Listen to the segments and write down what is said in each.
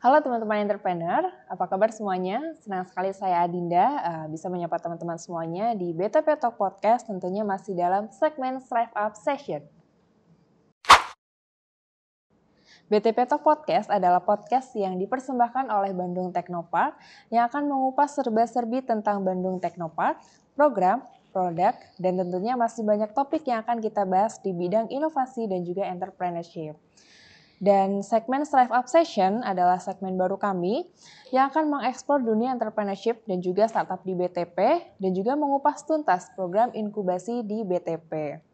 Halo teman-teman entrepreneur, apa kabar semuanya? Senang sekali saya Adinda bisa menyapa teman-teman semuanya di BTP Talk Podcast, tentunya masih dalam segmen Strive Up Session. BTP Talk Podcast adalah podcast yang dipersembahkan oleh Bandung Technopark yang akan mengupas serba-serbi tentang Bandung Technopark, program, produk, dan tentunya masih banyak topik yang akan kita bahas di bidang inovasi dan juga entrepreneurship. Dan segmen Strive Up Session adalah segmen baru kami yang akan mengeksplor dunia entrepreneurship dan juga startup di BTP dan juga mengupas tuntas program inkubasi di BTP.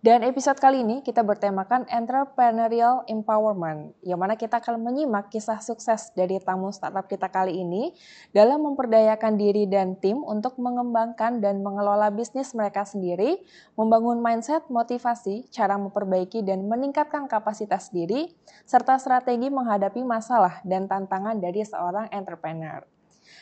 Dan episode kali ini kita bertemakan Entrepreneurial Empowerment, yang mana kita akan menyimak kisah sukses dari tamu startup kita kali ini dalam memperdayakan diri dan tim untuk mengembangkan dan mengelola bisnis mereka sendiri, membangun mindset, motivasi, cara memperbaiki dan meningkatkan kapasitas diri, serta strategi menghadapi masalah dan tantangan dari seorang entrepreneur.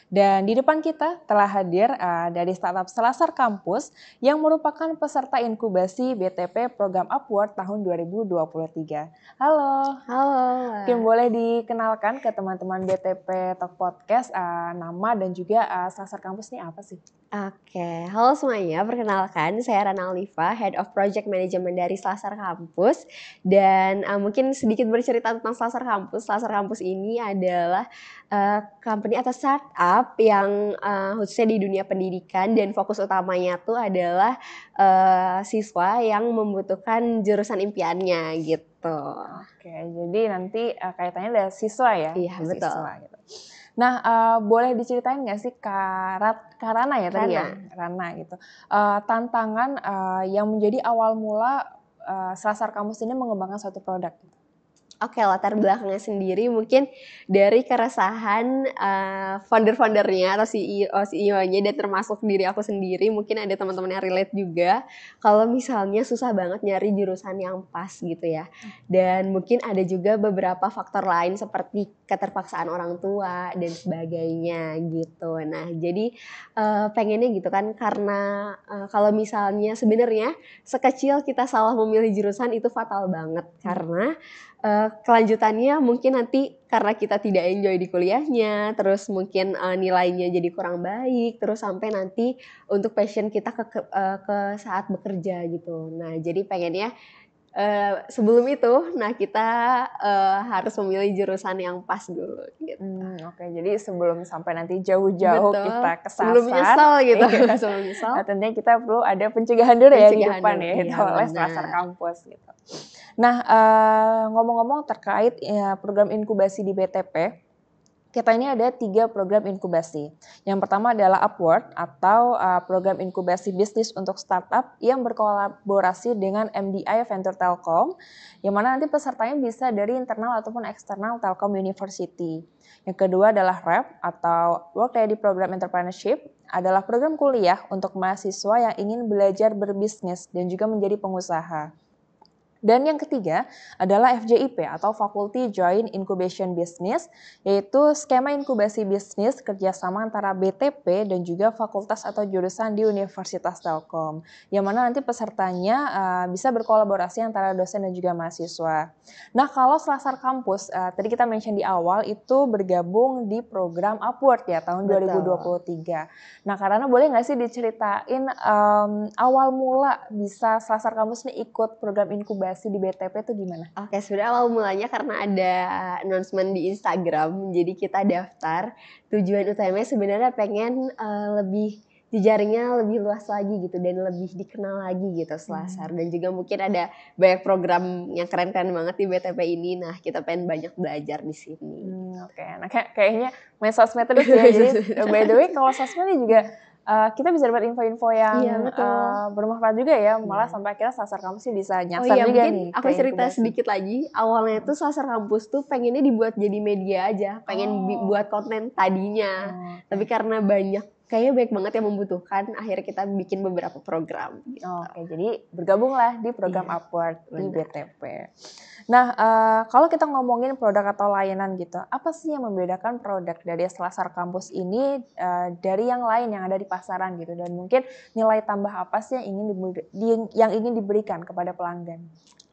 Dan di depan kita telah hadir dari startup Selasar Kampus yang merupakan peserta inkubasi BTP Program Upward tahun 2023. Halo. Halo. Mungkin boleh dikenalkan ke teman-teman BTP Talk Podcast nama dan juga Selasar Kampus ini apa sih? Oke, halo semuanya. Perkenalkan, saya Rana Oliva, Head of Project Management dari Selasar Kampus. Dan mungkin sedikit bercerita tentang Selasar Kampus. Selasar Kampus ini adalah company atau startup yang khususnya di dunia pendidikan dan fokus utamanya tuh adalah siswa yang membutuhkan jurusan impiannya gitu. Oke, jadi nanti kaitannya ada siswa ya? Iya, betul. Siswa, gitu. Nah, boleh diceritain nggak sih Rana ya tadi ya? Rana gitu. Tantangan yang menjadi awal mula Selasar Kampus ini mengembangkan suatu produk gitu. Oke, latar belakangnya sendiri mungkin dari keresahan founder-foundernya atau CEO-nya dan termasuk diri aku sendiri, mungkin ada teman-teman yang relate juga kalau misalnya susah banget nyari jurusan yang pas gitu ya. Dan mungkin ada juga beberapa faktor lain seperti keterpaksaan orang tua dan sebagainya gitu. Nah, jadi pengennya gitu kan karena kalau misalnya sebenarnya sekecil kita salah memilih jurusan itu fatal banget karena kelanjutannya mungkin nanti karena kita tidak enjoy di kuliahnya, terus mungkin nilainya jadi kurang baik, terus sampai nanti untuk passion kita ke saat bekerja gitu. Nah, jadi pengennya sebelum itu, nah kita harus memilih jurusan yang pas dulu gitu. Oke, jadi sebelum sampai nanti jauh-jauh kita kesasar. Sebelum menyesal gitu. Sebelum menyesal. Tentunya kita perlu ada pencegahan dulu ya di depan ya, itu oleh Selasar Kampus gitu. Nah, ngomong-ngomong terkait program inkubasi di BTP, kita ini ada 3 program inkubasi. Yang pertama adalah Upward atau program inkubasi bisnis untuk startup yang berkolaborasi dengan MDI Venture Telkom, yang mana nanti pesertanya bisa dari internal ataupun eksternal Telkom University. Yang kedua adalah REP atau Work Ready Program Entrepreneurship, adalah program kuliah untuk mahasiswa yang ingin belajar berbisnis dan juga menjadi pengusaha. Dan yang ketiga adalah FJIP atau Faculty Joint Incubation Business, yaitu skema inkubasi bisnis kerjasama antara BTP dan juga fakultas atau jurusan di Universitas Telkom, yang mana nanti pesertanya bisa berkolaborasi antara dosen dan juga mahasiswa. Nah, kalau Selasar Kampus, tadi kita mention di awal itu bergabung di program Upward ya tahun 2023. Nah, karena boleh nggak sih diceritain awal mula bisa Selasar Kampus nih ikut program inkubasi di BTP itu gimana? Oke, sebenarnya awal mulanya karena ada announcement di Instagram, jadi kita daftar. Tujuan utamanya sebenarnya pengen lebih jejaringnya lebih luas lagi gitu dan lebih dikenal lagi gitu Selasar. Dan juga mungkin ada banyak program yang keren-keren banget di BTP ini. Nah, kita pengen banyak belajar di sini. Oke, nah kayaknya main sosmed terus ya. Jadi by the way kalau sosmed ini juga kita bisa dapat info-info yang bermanfaat juga ya, malah sampai akhirnya Selasar Kampus sih bisa nyasar juga nih. Aku cerita sedikit lagi, awalnya tuh Selasar Kampus tuh pengennya dibuat jadi media aja, pengen buat konten tadinya, tapi karena kayaknya banyak banget yang membutuhkan, akhirnya kita bikin beberapa program. Gitu. Oke, jadi bergabunglah di program Upward di BTP. Nah, kalau kita ngomongin produk atau layanan gitu, apa sih yang membedakan produk dari Selasar Kampus ini dari yang lain yang ada di pasaran gitu? Dan mungkin nilai tambah apa sih yang ingin diberikan kepada pelanggan?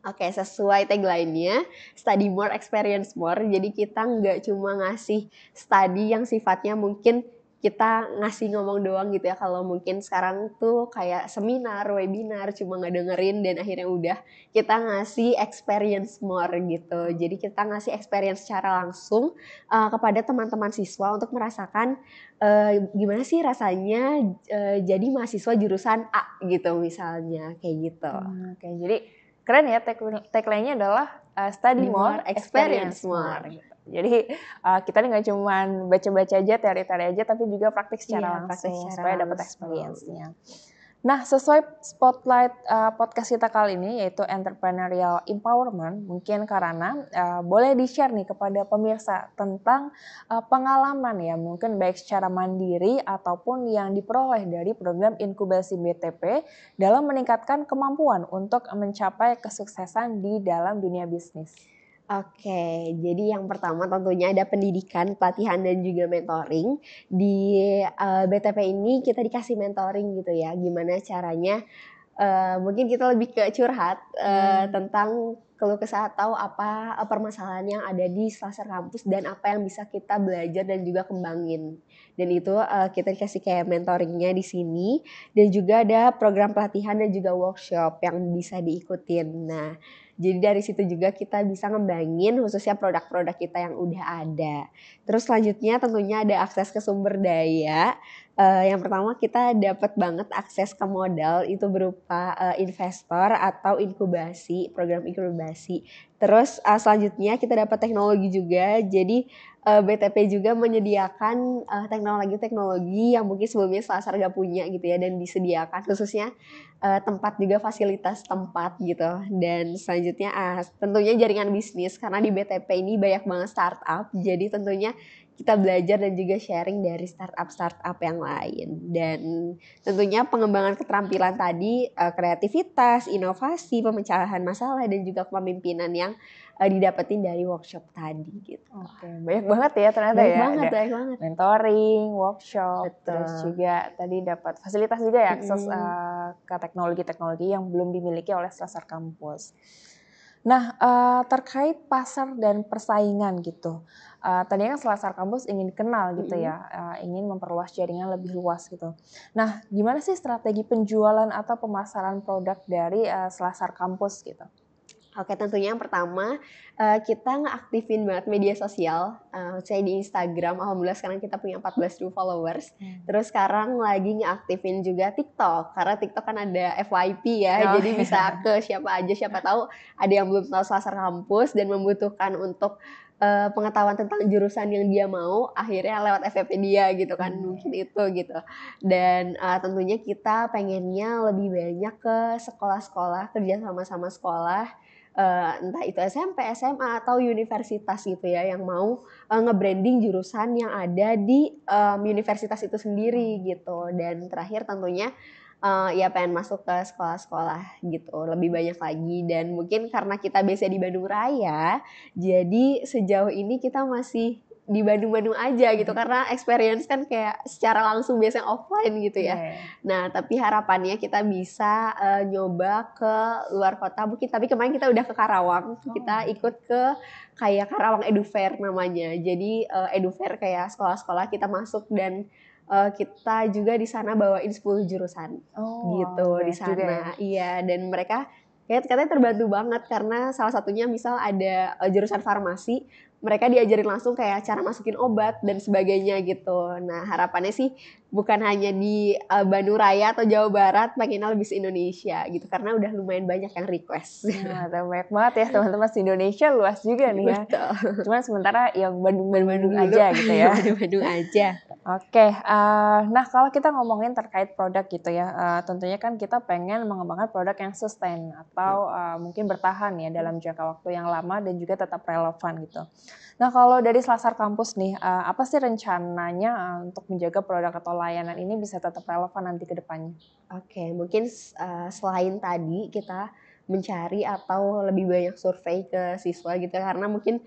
Oke, sesuai tagline-nya, study more, experience more. Jadi kita nggak cuma ngasih study yang sifatnya mungkin kita ngasih ngomong doang gitu ya. Kalau mungkin sekarang tuh kayak seminar, webinar, cuma ngedengerin dan akhirnya udah. Kita ngasih experience more gitu. Jadi kita ngasih experience secara langsung kepada teman-teman siswa untuk merasakan gimana sih rasanya jadi mahasiswa jurusan A gitu misalnya, kayak gitu. Oke, jadi keren ya, tagline-nya adalah study more, experience more. Gitu. Jadi kita nih nggak cuma baca-baca aja, teori-teori aja, tapi juga praktik secara langsung supaya dapat experience-nya. Nah, sesuai spotlight podcast kita kali ini, yaitu entrepreneurial empowerment, mungkin karena boleh di-share nih kepada pemirsa tentang pengalaman ya, mungkin baik secara mandiri ataupun yang diperoleh dari program inkubasi BTP dalam meningkatkan kemampuan untuk mencapai kesuksesan di dalam dunia bisnis. Oke, jadi yang pertama tentunya ada pendidikan, pelatihan dan juga mentoring. Di BTP ini kita dikasih mentoring gitu ya, gimana caranya mungkin kita lebih ke curhat tentang keluh kesah atau apa permasalahan yang ada di Selasar Kampus dan apa yang bisa kita belajar dan juga kembangin. Dan itu kita dikasih kayak mentoringnya di sini dan juga ada program pelatihan dan juga workshop yang bisa diikutin. Nah, jadi dari situ juga kita bisa ngembangin khususnya produk-produk kita yang udah ada. Terus selanjutnya tentunya ada akses ke sumber daya. Yang pertama kita dapat banget akses ke modal itu berupa investor atau inkubasi, program inkubasi. Terus selanjutnya kita dapat teknologi juga. Jadi BTP juga menyediakan teknologi-teknologi yang mungkin sebelumnya Selasar gak punya gitu ya dan disediakan khususnya tempat juga fasilitas tempat gitu. Dan selanjutnya tentunya jaringan bisnis karena di BTP ini banyak banget startup. Jadi tentunya kita belajar dan juga sharing dari startup yang lain. Dan tentunya pengembangan keterampilan tadi, kreativitas, inovasi, pemecahan masalah, dan juga kepemimpinan yang didapetin dari workshop tadi gitu. Oke, banyak banget ya ternyata banyak ya. Banyak banget. Mentoring, workshop, Betul. terus juga tadi dapat fasilitas juga ya akses ke teknologi-teknologi yang belum dimiliki oleh Selasar Kampus. Nah, terkait pasar dan persaingan gitu. Tadinya kan Selasar Kampus ingin dikenal gitu ya, ingin memperluas jaringan lebih luas gitu. Nah, gimana sih strategi penjualan atau pemasaran produk dari Selasar Kampus gitu? Oke, tentunya yang pertama kita ngeaktifin banget media sosial. Saya di Instagram, alhamdulillah sekarang kita punya 14.000 followers. Terus sekarang lagi ngeaktifin juga TikTok, karena TikTok kan ada FYP ya, jadi bisa ke siapa aja, siapa tahu ada yang belum tahu Selasar Kampus dan membutuhkan untuk pengetahuan tentang jurusan yang dia mau, akhirnya lewat FYP dia gitu kan, mungkin itu gitu. Dan tentunya kita pengennya lebih banyak ke sekolah-sekolah, kerja sama sekolah, entah itu SMP, SMA atau universitas gitu ya yang mau nge-branding jurusan yang ada di universitas itu sendiri gitu. Dan terakhir tentunya ya pengen masuk ke sekolah-sekolah gitu lebih banyak lagi. Dan mungkin karena kita biasa di Bandung Raya, jadi sejauh ini kita masih di Bandung-Bandung aja gitu karena experience kan kayak secara langsung biasanya offline gitu ya. Nah, tapi harapannya kita bisa nyoba ke luar kota mungkin, tapi kemarin kita udah ke Karawang. Kita ikut ke kayak Karawang Edu Fair namanya. Jadi Edu Fair kayak sekolah-sekolah kita masuk dan kita juga di sana bawain 10 jurusan gitu di sana. Iya, dan mereka katanya terbantu banget karena salah satunya misal ada jurusan farmasi, mereka diajarin langsung kayak cara masukin obat dan sebagainya gitu. Nah, harapannya sih bukan hanya di Bandung Raya atau Jawa Barat, pengennya lebih se-Indonesia gitu karena udah lumayan banyak yang request. Nah, banyak banget ya teman-teman, se-Indonesia luas juga nih ya. Betul. Cuman sementara yang Bandung aja gitu ya. Bandung aja. Oke, nah kalau kita ngomongin terkait produk gitu ya, tentunya kan kita pengen mengembangkan produk yang sustain atau mungkin bertahan ya dalam jangka waktu yang lama dan juga tetap relevan gitu. Nah kalau dari Selasar Kampus nih, apa sih rencananya untuk menjaga produk atau layanan ini bisa tetap relevan nanti ke depannya? Oke, mungkin selain tadi kita mencari atau lebih banyak survei ke siswa gitu, karena mungkin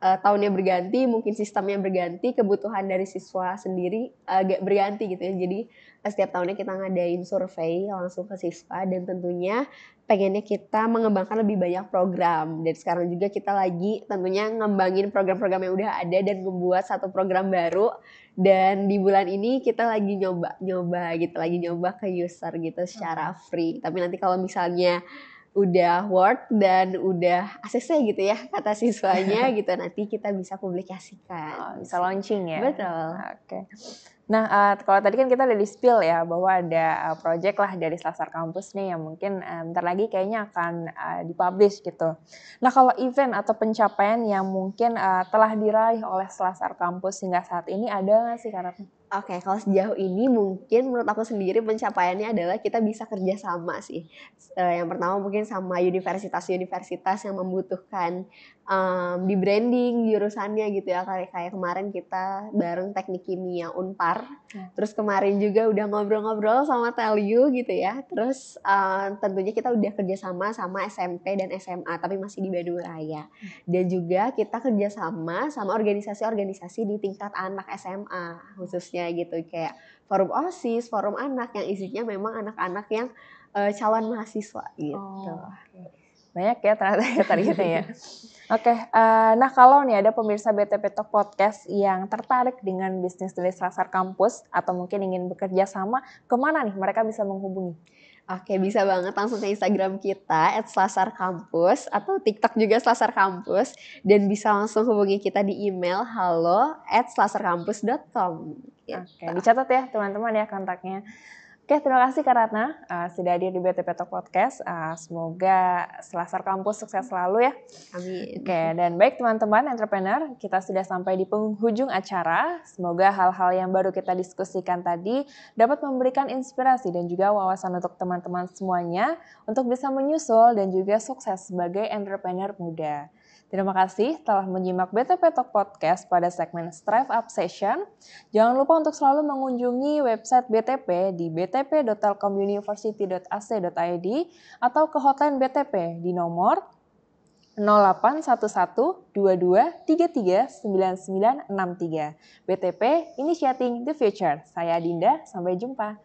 tahunnya berganti, mungkin sistemnya berganti, kebutuhan dari siswa sendiri agak berganti gitu ya. Jadi setiap tahunnya kita ngadain survei langsung ke siswa, dan tentunya pengennya kita mengembangkan lebih banyak program. Dan sekarang juga kita lagi tentunya ngembangin program-program yang udah ada dan membuat satu program baru. Dan di bulan ini kita lagi nyoba gitu, lagi nyoba ke user gitu secara free. Tapi nanti kalau misalnya udah work dan udah ACC gitu ya kata siswanya gitu, nanti kita bisa publikasikan. Bisa launching ya. Betul. Oke. Nah, kalau tadi kan kita udah di-spill ya bahwa ada project lah dari Selasar Kampus nih yang mungkin bentar lagi kayaknya akan dipublish gitu. Nah, kalau event atau pencapaian yang mungkin telah diraih oleh Selasar Kampus hingga saat ini ada nggak sih Karatna? Oke, kalau sejauh ini mungkin menurut aku sendiri pencapaiannya adalah kita bisa kerja sama sih. Yang pertama mungkin sama universitas-universitas yang membutuhkan di branding jurusannya gitu ya. Kayak kemarin kita bareng Teknik Kimia Unpar. Terus kemarin juga udah ngobrol-ngobrol sama Telyu gitu ya. Terus tentunya kita udah kerja sama SMP dan SMA, tapi masih di Bandung Raya. Dan juga kita kerja sama organisasi-organisasi di tingkat anak SMA khususnya gitu, kayak forum OSIS, forum anak yang isinya memang anak-anak yang calon mahasiswa gitu. Okay. Banyak ya ternyata targetnya ya. Oke, nah kalau nih ada pemirsa BTP Talk Podcast yang tertarik dengan bisnis dari Selasar Kampus atau mungkin ingin bekerja sama, kemana nih mereka bisa menghubungi? Oke, bisa banget langsung ke Instagram kita @selasarkampus atau TikTok juga Selasar Kampus, dan bisa langsung hubungi kita di email halo@selasarkampus.com. Gitu. Oke, dicatat ya teman-teman ya kontaknya. Oke, terima kasih Kak Ratna sudah hadir di BTP Talk Podcast. Semoga Selasar Kampus sukses selalu ya. Amin. Oke, dan baik teman-teman entrepreneur, kita sudah sampai di penghujung acara. Semoga hal-hal yang baru kita diskusikan tadi dapat memberikan inspirasi dan juga wawasan untuk teman-teman semuanya untuk bisa menyusul dan juga sukses sebagai entrepreneur muda. Terima kasih telah menyimak BTP Talk Podcast pada segmen Strive Up Session. Jangan lupa untuk selalu mengunjungi website BTP di btp.telkomuniversity.ac.id atau ke hotline BTP di nomor 081122339963. BTP Initiating the Future. Saya Dinda, sampai jumpa.